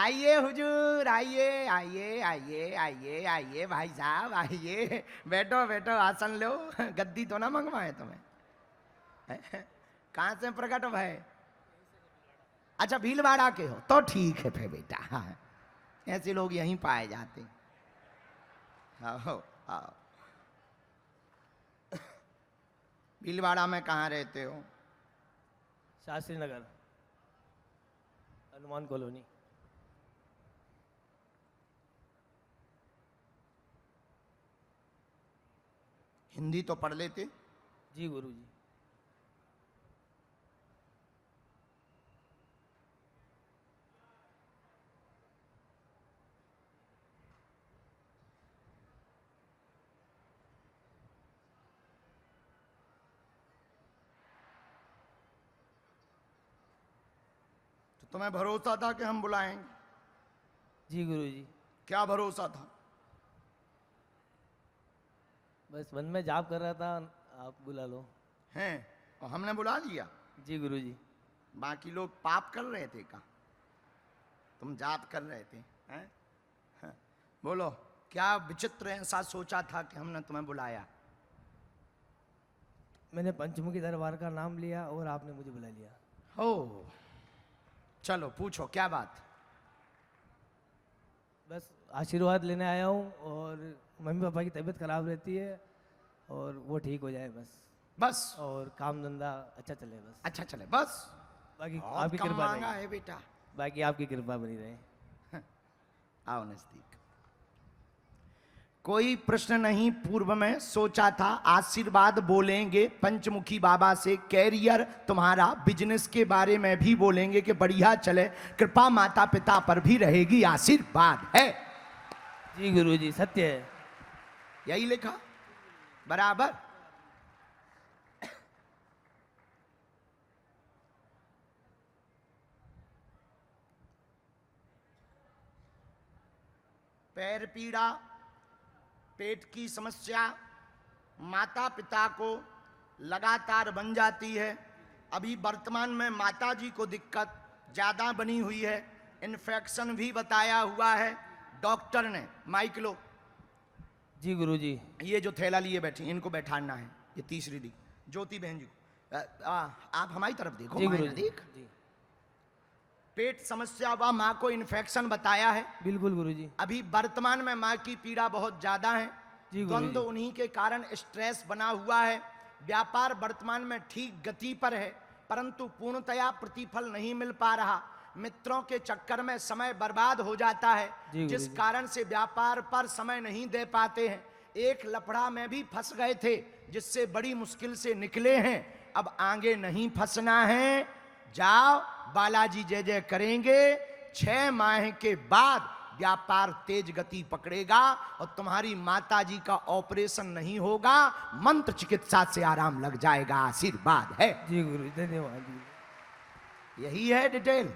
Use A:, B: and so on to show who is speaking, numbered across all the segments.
A: आइए हुजूर, आइए आइए आइए आइए आइए भाई साहब आइए, बैठो बैठो, आसन लो। गद्दी तो ना मंगवाए तुम्हें? कहाँ से प्रकट भय? अच्छा भीलवाड़ा के हो तो ठीक है फिर बेटा। हाँ, ऐसे लोग यहीं पाए जाते हैं। आओ आओ। भीलवाड़ा में कहाँ रहते हो?
B: शास्त्री नगर, हनुमान कॉलोनी।
A: हिंदी तो पढ़ लेते?
B: जी गुरुजी।
A: तो तुम्हें भरोसा था कि हम बुलाएंगे?
B: जी गुरुजी।
A: क्या भरोसा था?
B: बस मन में जाप कर रहा था, आप बुला लो।
A: हैं? और हमने बुला लिया?
B: जी गुरुजी।
A: बाकी लोग पाप कर रहे थे का? तुम जाप कर रहे थे? हैं? हाँ। बोलो, क्या विचित्र ऐसा सोचा था कि हमने तुम्हें बुलाया?
B: मैंने पंचमुखी दरबार का नाम लिया और आपने मुझे बुला लिया।
A: हो, चलो पूछो क्या बात?
B: बस आशीर्वाद लेने आया हूँ, और मम्मी पापा की तबीयत खराब रहती है और वो ठीक हो जाए बस।
A: बस?
B: और काम धंधा अच्छा चले बस।
A: अच्छा चले बस?
B: बाकी
A: बहुत
B: आपकी
A: कम
B: कृपा
A: मांगा
B: रहे।
A: है बेटा।
B: बाकी आपकी कृपा बनी रहे।
A: आओ नजदीक। कोई प्रश्न नहीं पूर्व में सोचा था, आशीर्वाद बोलेंगे पंचमुखी बाबा से, कैरियर तुम्हारा बिजनेस के बारे में भी बोलेंगे कि बढ़िया चले, कृपा माता पिता पर भी रहेगी, आशीर्वाद है।
B: जी गुरुजी, सत्य है।
A: यही लिखा बराबर? पैर पीड़ा, पेट की समस्या माता पिता को लगातार बन जाती है। अभी वर्तमान में माता जी को दिक्कत ज्यादा बनी हुई है, इन्फेक्शन भी बताया हुआ है डॉक्टर ने। माइक लो।
B: जी गुरुजी।
A: ये जो थैला लिए बैठी इनको बैठाना है, ये तीसरी दी ज्योति बहन जी को। आप हमारी तरफ देखो,
B: जी
A: माँ
B: गुरुजी।
A: देख।
B: जी
A: पेट समस्या व माँ को इन्फेक्शन बताया है।
B: बिल्कुल गुरुजी।
A: अभी वर्तमान में माँ की पीड़ा बहुत ज्यादा है,
B: जी
A: द्वंद्व
B: गुरुजी।
A: उन्हीं के कारण स्ट्रेस बना हुआ है। व्यापार वर्तमान में ठीक गति पर है, परंतु पूर्णतया प्रतिफल नहीं मिल पा रहा। मित्रों के चक्कर में समय बर्बाद हो जाता है,
B: जी
A: जिस
B: गुरुजी।
A: कारण से व्यापार पर समय नहीं दे पाते हैं। एक लफड़ा में भी फंस गए थे, जिससे बड़ी मुश्किल से निकले हैं। अब आगे नहीं फंसना है, जाओ बालाजी जय जय करेंगे। 6 माह के बाद व्यापार तेज गति पकड़ेगा और तुम्हारी माता जी का ऑपरेशन नहीं होगा, मंत्र चिकित्सा से आराम लग जाएगा, आशीर्वाद है।
B: जी गुरुजी, धन्यवाद जी।
A: यही है डिटेल,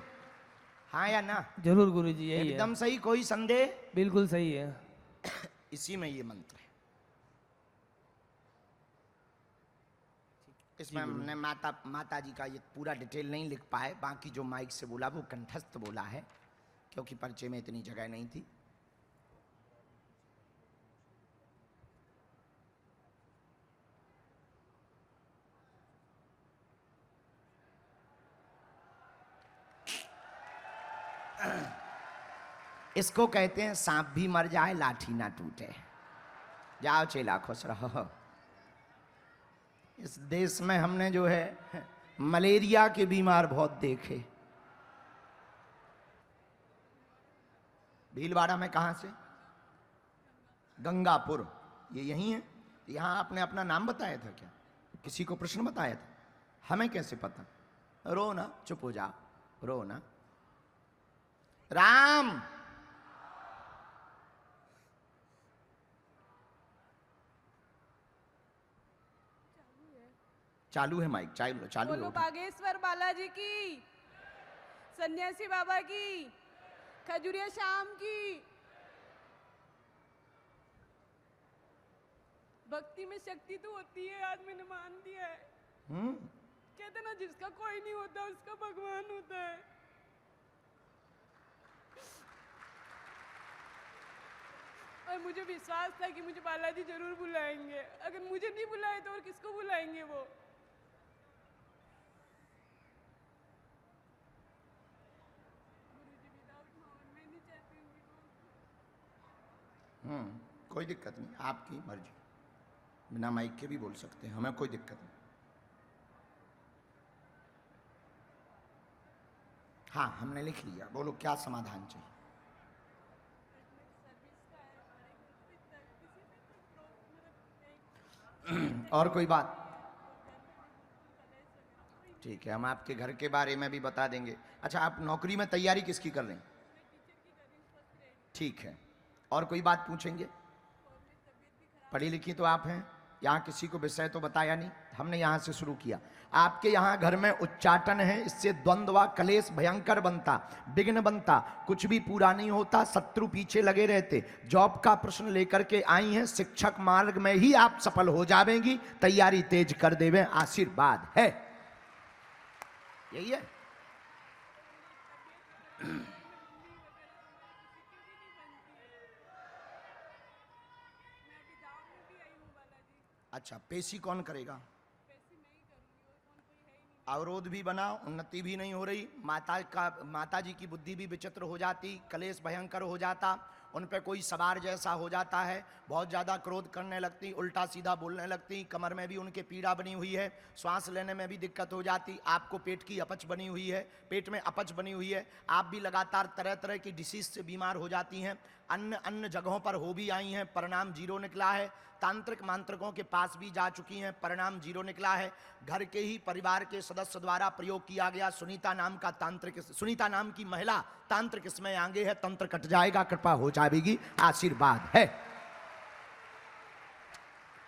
A: हाँ या ना?
B: जरूर गुरुजी, यही है।
A: एकदम सही, कोई संदेह?
B: बिल्कुल सही है।
A: इसी में ये मंत्र है। इसमें हमने माता जी का ये पूरा डिटेल नहीं लिख पाए, बाकी जो माइक से बोला वो कंठस्थ बोला है, क्योंकि परिचय में इतनी जगह नहीं थी। इसको कहते हैं सांप भी मर जाए लाठी ना टूटे। जाओ चेला, खुश रहो। इस देश में हमने जो है मलेरिया के बीमार बहुत देखे। भीलवाड़ा में कहां से? गंगापुर, ये यही है। यहां आपने अपना नाम बताया था क्या? किसी को प्रश्न बताया था? हमें कैसे पता? रो ना, चुप हो जाओ, रो ना। राम, चालू है माइक, चालू चालू
C: बोलो
A: है।
C: बागेश्वर बालाजी की, सन्यासी बाबा की, खजुरिया शाम की। भक्ति में शक्ति तो होती है, आज मैंने मान दिया है। कहते ना, जिसका कोई नहीं होता उसका भगवान होता है। और मुझे विश्वास था कि मुझे बालाजी जरूर बुलाएंगे। अगर मुझे नहीं बुलाए तो और किसको बुलाएंगे वो। गुरुजी विदाउट माहौल मैं नहीं चाहती हूँ कि वो।
A: कोई दिक्कत नहीं, आपकी मर्जी, बिना माइक के भी बोल सकते हैं, हमें कोई दिक्कत नहीं। हाँ, हमने लिख लिया, बोलो क्या समाधान चाहिए। और कोई बात? ठीक है, हम आपके घर के बारे में भी बता देंगे। अच्छा, आप नौकरी में तैयारी किसकी कर रहे हैं? ठीक है, और कोई बात पूछेंगे? पढ़ी लिखी तो आप हैं, यहाँ किसी को विषय तो बताया नहीं, हमने यहाँ से शुरू किया। आपके यहाँ घर में उच्चाटन है, इससे द्वंद्व व कलेश भयंकर बनता, विघ्न बनता, कुछ भी पूरा नहीं होता, शत्रु पीछे लगे रहते। जॉब का प्रश्न लेकर के आई हैं, शिक्षक मार्ग में ही आप सफल हो जाएंगी, तैयारी तेज कर देवे, आशीर्वाद है। यही है। अच्छा, पेशी कौन करेगा? अवरोध भी बना, उन्नति भी नहीं हो रही, माता जी की बुद्धि भी विचित्र हो जाती, कलेश भयंकर हो जाता, उन पे कोई सवार जैसा हो जाता है, बहुत ज़्यादा क्रोध करने लगती, उल्टा सीधा बोलने लगती, कमर में भी उनके पीड़ा बनी हुई है, श्वास लेने में भी दिक्कत हो जाती, आपको पेट की अपच बनी हुई है, पेट में अपच बनी हुई है, आप भी लगातार तरह तरह की डिसीज से बीमार हो जाती हैं। अन्य जगहों पर हो भी आई हैं, परिणाम जीरो निकला है। तांत्रिक मांत्रिकों के पास भी जा चुकी हैं, परिणाम जीरो निकला है। घर के ही परिवार के सदस्य द्वारा प्रयोग किया गया सुनीता नाम का तांत्रिक, सुनीता नाम की महिला तांत्रिक इसमें आगे है, तंत्र कट जाएगा, कृपा हो जाएगी, आशीर्वाद है।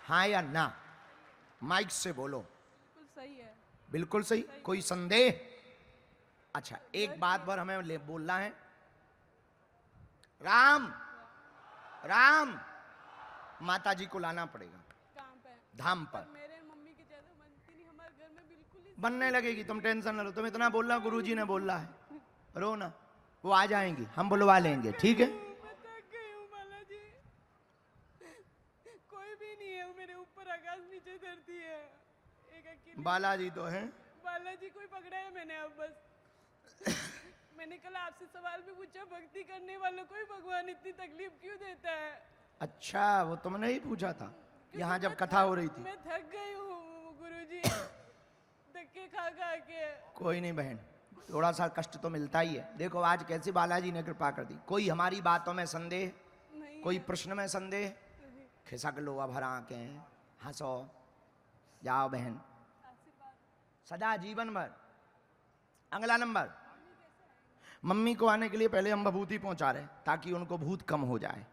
A: हाँ या ना? माइक से बोलो।
C: बिल्कुल सही है।
A: बिल्कुल सही, कोई संदेह? अच्छा, एक बात पर हमें बोलना है, राम राम माता जी को लाना पड़ेगा
C: काम पे
A: धाम पर।
C: मेरे मम्मी की ज्यादा बनती नहीं, हमारे घर में बिल्कुल ही
A: बनने लगेगी, तुम टेंशन न लो, तुम इतना बोल रहा, गुरुजी ने बोला है, रो ना, वो आ जाएंगी, हम बुलवा लेंगे, ठीक है?
C: मैं थक गई हूँ बालाजी, कोई भी नहीं है मेरे ऊपर, आकाश नीचे धरती है, एक अकेली
A: बालाजी तो है।
C: बालाजी कोई पकड़ा है मैंने अब बस। मैंने कल आपसे सवाल भी पूछा, भक्ति करने वालों को ही भगवान इतनी तकलीफ क्यों देता है?
A: अच्छा, वो तुमने ही पूछा था यहाँ जब कथा हो रही थी?
C: मैं थक गई हूँ गुरुजी, धक्के खा खा के।
A: कोई नहीं बहन, थोड़ा सा कष्ट तो मिलता ही है। देखो आज कैसे बालाजी ने कृपा कर दी। कोई हमारी बातों में संदेह,
C: नहीं
A: कोई प्रश्न में संदेह? खिसक लो अब हरा के, हंसो, जाओ बहन, सदा जीवन भर। अगला नंबर, मम्मी को आने के लिए पहले हम विभूति पहुंचा रहे ताकि उनको भूत कम हो जाए।